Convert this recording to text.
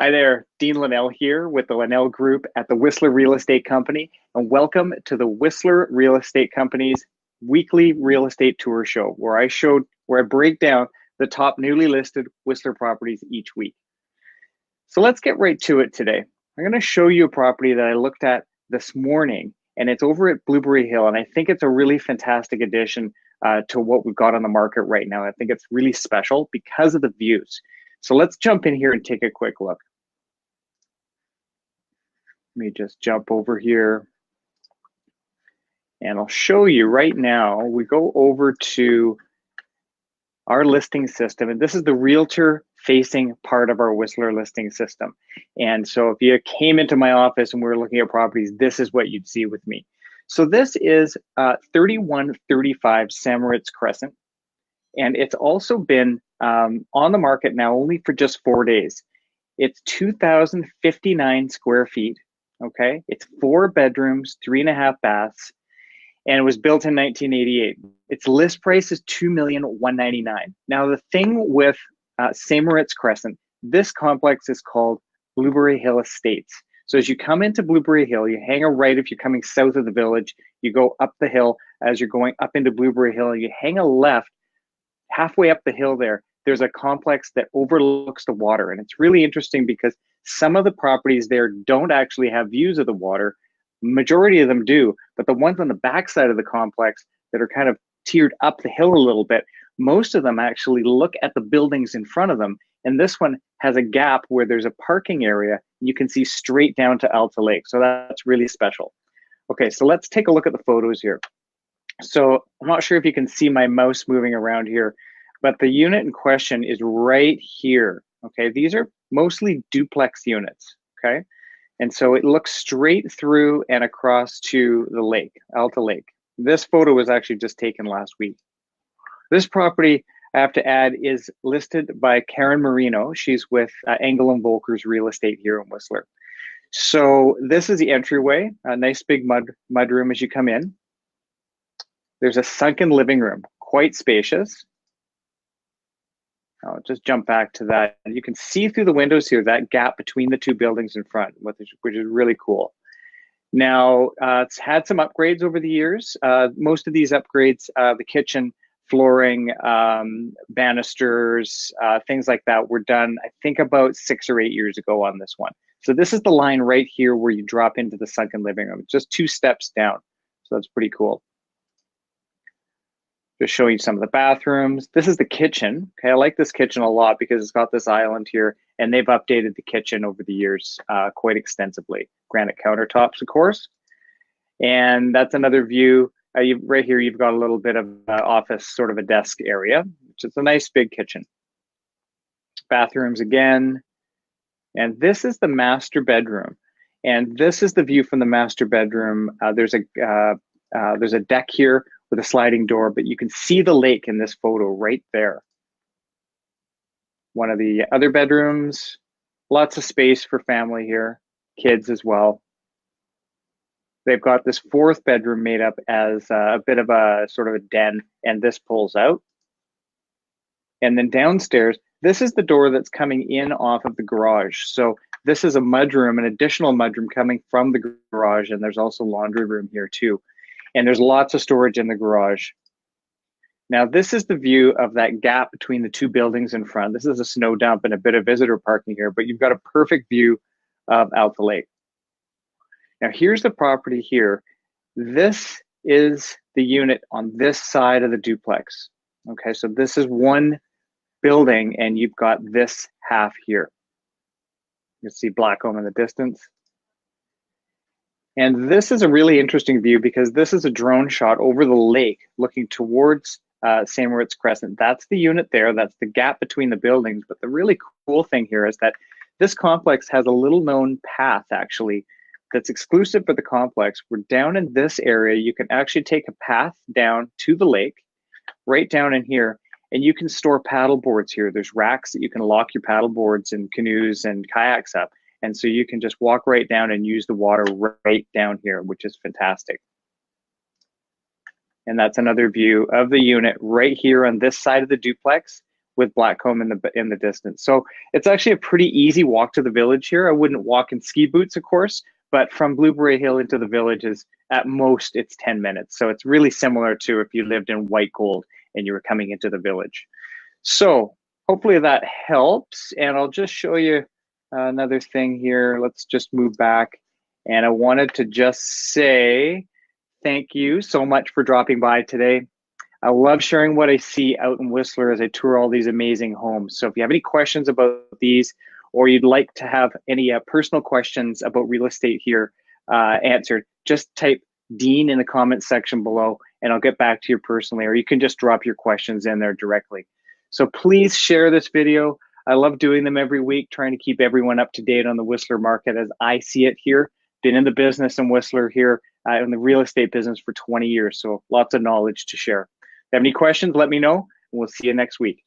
Hi there, Dean Linnell here with the Linnell Group at the Whistler Real Estate Company, and welcome to the Whistler Real Estate Company's weekly real estate tour show, where I break down the top newly listed Whistler properties each week. So let's get right to it today. I'm going to show you a property that I looked at this morning, and it's over at Blueberry Hill, and I think it's a really fantastic addition to what we've got on the market right now. I think it's really special because of the views. So let's jump in here and take a quick look. Let me just jump over here and I'll show you right now. We go over to our listing system, and this is the Realtor facing part of our Whistler listing system. And so if you came into my office and we were looking at properties, this is what you'd see with me. So this is 3135 Samaritz Crescent, and it's also been on the market now only for just 4 days. It's 2,059 square feet. Okay, it's 4 bedrooms, 3.5 baths, and it was built in 1988. Its list price is $2,199,000. Now the thing with Samaritz Crescent, this complex is called Blueberry Hill Estates. So as you come into Blueberry Hill, you hang a right if you're coming south of the village. You go up the hill as you're going up into Blueberry Hill. You hang a left halfway up the hill there. There's a complex that overlooks the water, and it's really interesting because some of the properties there don't actually have views of the water. Majority of them do, but the ones on the backside of the complex that are kind of tiered up the hill a little bit, most of them actually look at the buildings in front of them. And this one has a gap where there's a parking area. You can see straight down to Alta Lake. So that's really special. Okay, so let's take a look at the photos here. So I'm not sure if you can see my mouse moving around here, but the unit in question is right here. Okay, these are mostly duplex units. Okay, and so it looks straight through and across to the lake, Alta Lake. This photo was actually just taken last week. This property, I have to add, is listed by Karen Marino. She's with Engel and Volker's Real Estate here in Whistler. So this is the entryway, a nice big mud room as you come in. There's a sunken living room, quite spacious. I'll just jump back to that. And you can see through the windows here, that gap between the two buildings in front, which is really cool. Now, it's had some upgrades over the years. Most of these upgrades, the kitchen, flooring, banisters, things like that were done, I think about 6 or 8 years ago on this one. So this is the line right here where you drop into the sunken living room, just 2 steps down. So that's pretty cool. Just showing you some of the bathrooms. This is the kitchen. Okay, I like this kitchen a lot because it's got this island here, and they've updated the kitchen over the years quite extensively. Granite countertops, of course. And that's another view. Right here, you've got a little bit of office, sort of a desk area, which is a nice big kitchen. Bathrooms again. And this is the master bedroom. And this is the view from the master bedroom. There's a deck here with a sliding door, but you can see the lake in this photo right there. One of the other bedrooms, lots of space for family here, kids as well. They've got this 4th bedroom made up as a bit of a sort of a den, and this pulls out. And then downstairs, this is the door that's coming in off of the garage. So this is a mudroom, an additional mudroom coming from the garage, and there's also laundry room here too. And there's lots of storage in the garage. Now, this is the view of that gap between the two buildings in front. This is a snow dump and a bit of visitor parking here, but you've got a perfect view of Alta Lake. Now, here's the property here. This is the unit on this side of the duplex. Okay, so this is one building, and you've got this half here. You can see Blackcomb in the distance. And this is a really interesting view because this is a drone shot over the lake looking towards Samaritz Crescent. That's the unit there. That's the gap between the buildings. But the really cool thing here is that this complex has a little known path actually that's exclusive for the complex. We're down in this area. You can actually take a path down to the lake, right down in here, and you can store paddle boards here. There's racks that you can lock your paddle boards and canoes and kayaks up. And so you can just walk right down and use the water right down here, which is fantastic. And that's another view of the unit right here on this side of the duplex with Blackcomb in the distance. So it's actually a pretty easy walk to the village here. I wouldn't walk in ski boots, of course, but from Blueberry Hill into the village is at most it's 10 minutes. So it's really similar to if you lived in White Gold and you were coming into the village. So hopefully that helps. And I'll just show you another thing here. Let's just move back. And I wanted to just say thank you so much for dropping by today. I love sharing what I see out in Whistler as I tour all these amazing homes. So if you have any questions about these, or you'd like to have any personal questions about real estate here answered, just type Dean in the comments section below and I'll get back to you personally, or you can just drop your questions in there directly. So please share this video. I love doing them every week, trying to keep everyone up to date on the Whistler market as I see it here. Been in the business in Whistler here, in the real estate business for 20 years, so lots of knowledge to share. If you have any questions, let me know, and we'll see you next week.